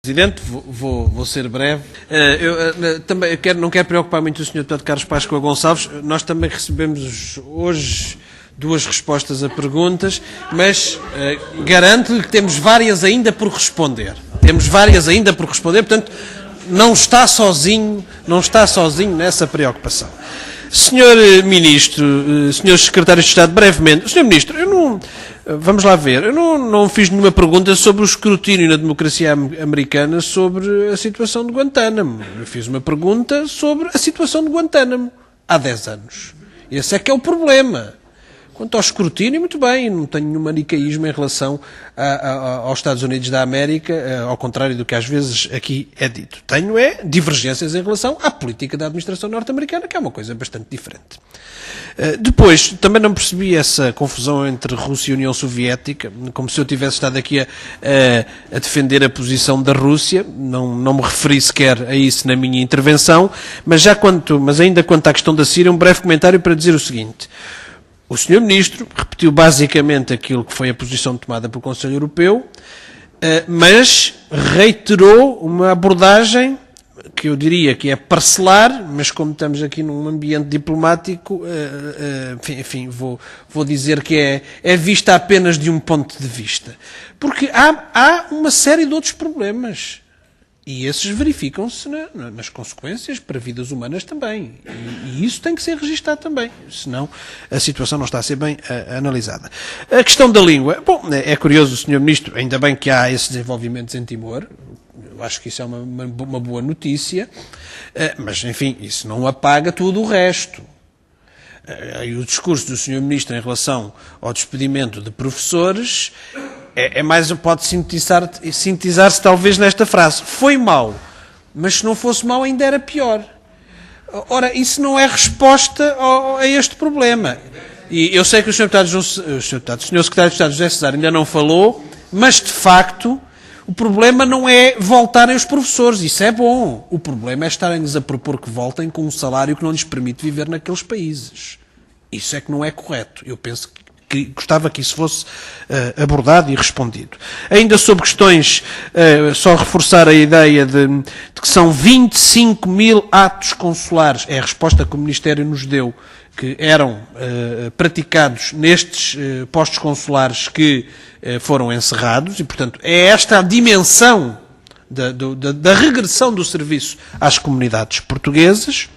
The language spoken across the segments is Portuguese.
Presidente, vou ser breve. Também não quero preocupar muito o Sr. Deputado Carlos Páscoa Gonçalves. Nós também recebemos hoje duas respostas a perguntas, mas garanto-lhe que temos várias ainda por responder. Portanto, não está sozinho nessa preocupação. Senhor Ministro, Senhores Secretários de Estado, brevemente. Senhor Ministro, vamos lá ver, eu não fiz nenhuma pergunta sobre o escrutínio na democracia americana sobre a situação de Guantánamo. Eu fiz uma pergunta sobre a situação de Guantánamo há 10 anos. Esse é que é o problema. Quanto ao escrutínio, muito bem, não tenho nenhum manicaísmo em relação aos Estados Unidos da América, ao contrário do que às vezes aqui é dito. Tenho divergências em relação à política da administração norte-americana, que é uma coisa bastante diferente. Depois, também não percebi essa confusão entre Rússia e União Soviética, como se eu tivesse estado aqui a defender a posição da Rússia. Não me referi sequer a isso na minha intervenção, mas ainda quanto à questão da Síria, um breve comentário para dizer o seguinte. O Sr. Ministro repetiu basicamente aquilo que foi a posição tomada pelo Conselho Europeu, mas reiterou uma abordagem que eu diria que é parcelar, mas como estamos aqui num ambiente diplomático, enfim, vou dizer que é vista apenas de um ponto de vista. Porque há uma série de outros problemas. E esses verificam-se nas consequências para vidas humanas também. E isso tem que ser registado também. Senão a situação não está a ser bem analisada. A questão da língua. Bom, é curioso, Sr. Ministro, ainda bem que há esses desenvolvimentos em Timor. Eu acho que isso é uma boa notícia. Mas, enfim, isso não apaga tudo o resto. E o discurso do Sr. Ministro em relação ao despedimento de professores pode sintetizar-se talvez nesta frase. Foi mau, mas se não fosse mau ainda era pior. Ora, isso não é resposta a este problema. E eu sei que o Sr. Secretário de Estado José Cesário ainda não falou, mas de facto o problema não é voltarem os professores, isso é bom. O problema é estarem-lhes a propor que voltem com um salário que não lhes permite viver naqueles países. Isso é que não é correto. Eu penso que gostava que isso fosse abordado e respondido. Ainda sobre questões, só reforçar a ideia de que são 25 mil atos consulares, é a resposta que o Ministério nos deu, que eram praticados nestes postos consulares que foram encerrados, e, portanto, é esta a dimensão da regressão do serviço às comunidades portuguesas.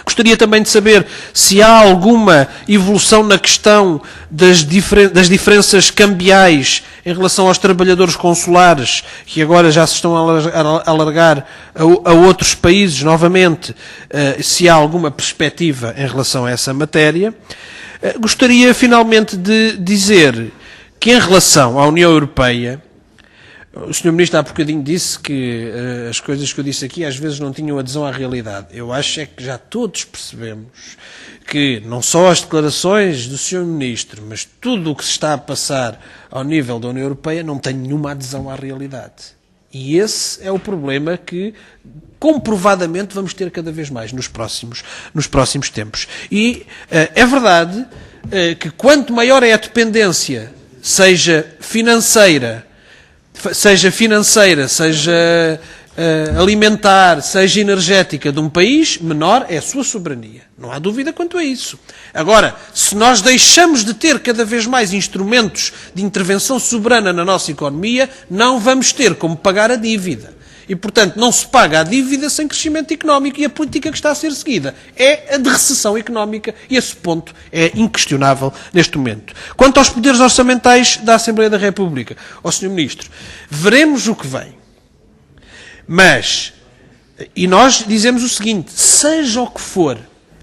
Gostaria também de saber se há alguma evolução na questão das diferenças cambiais em relação aos trabalhadores consulares, que agora já se estão a alargar a outros países novamente, se há alguma perspectiva em relação a essa matéria. Gostaria finalmente de dizer que em relação à União Europeia, o Sr. Ministro há bocadinho disse que as coisas que eu disse aqui às vezes não tinham adesão à realidade. Eu acho que já todos percebemos que não só as declarações do Sr. Ministro, mas tudo o que se está a passar ao nível da União Europeia não tem nenhuma adesão à realidade. E esse é o problema que comprovadamente vamos ter cada vez mais nos próximos tempos. E é verdade que quanto maior é a dependência, seja financeira, seja alimentar, seja energética de um país, menor é a sua soberania. Não há dúvida quanto a isso. Agora, se nós deixamos de ter cada vez mais instrumentos de intervenção soberana na nossa economia, não vamos ter como pagar a dívida. E, portanto, não se paga a dívida sem crescimento económico, e a política que está a ser seguida é a de recessão económica, e esse ponto é inquestionável neste momento. Quanto aos poderes orçamentais da Assembleia da República, ó Sr. Ministro, veremos o que vem. Mas, e nós dizemos o seguinte, seja o que for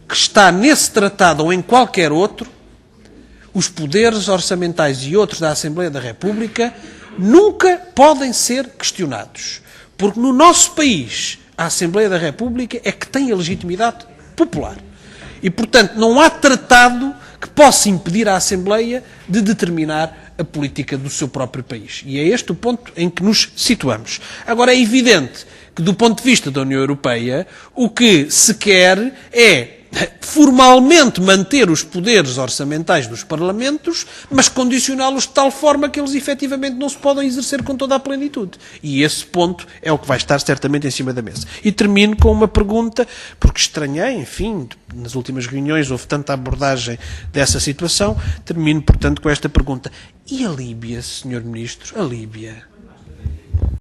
que está nesse tratado ou em qualquer outro, os poderes orçamentais e outros da Assembleia da República nunca podem ser questionados. Porque no nosso país, a Assembleia da República é que tem a legitimidade popular. E, portanto, não há tratado que possa impedir a Assembleia de determinar a política do seu próprio país. E é este o ponto em que nos situamos. Agora, é evidente que, do ponto de vista da União Europeia, o que se quer é formalmente manter os poderes orçamentais dos parlamentos, mas condicioná-los de tal forma que eles efetivamente não se podem exercer com toda a plenitude. E esse ponto é o que vai estar certamente em cima da mesa. E termino com uma pergunta, porque estranhei, enfim, nas últimas reuniões houve tanta abordagem dessa situação, termino, portanto, com esta pergunta. E a Líbia, Sr. Ministro? A Líbia?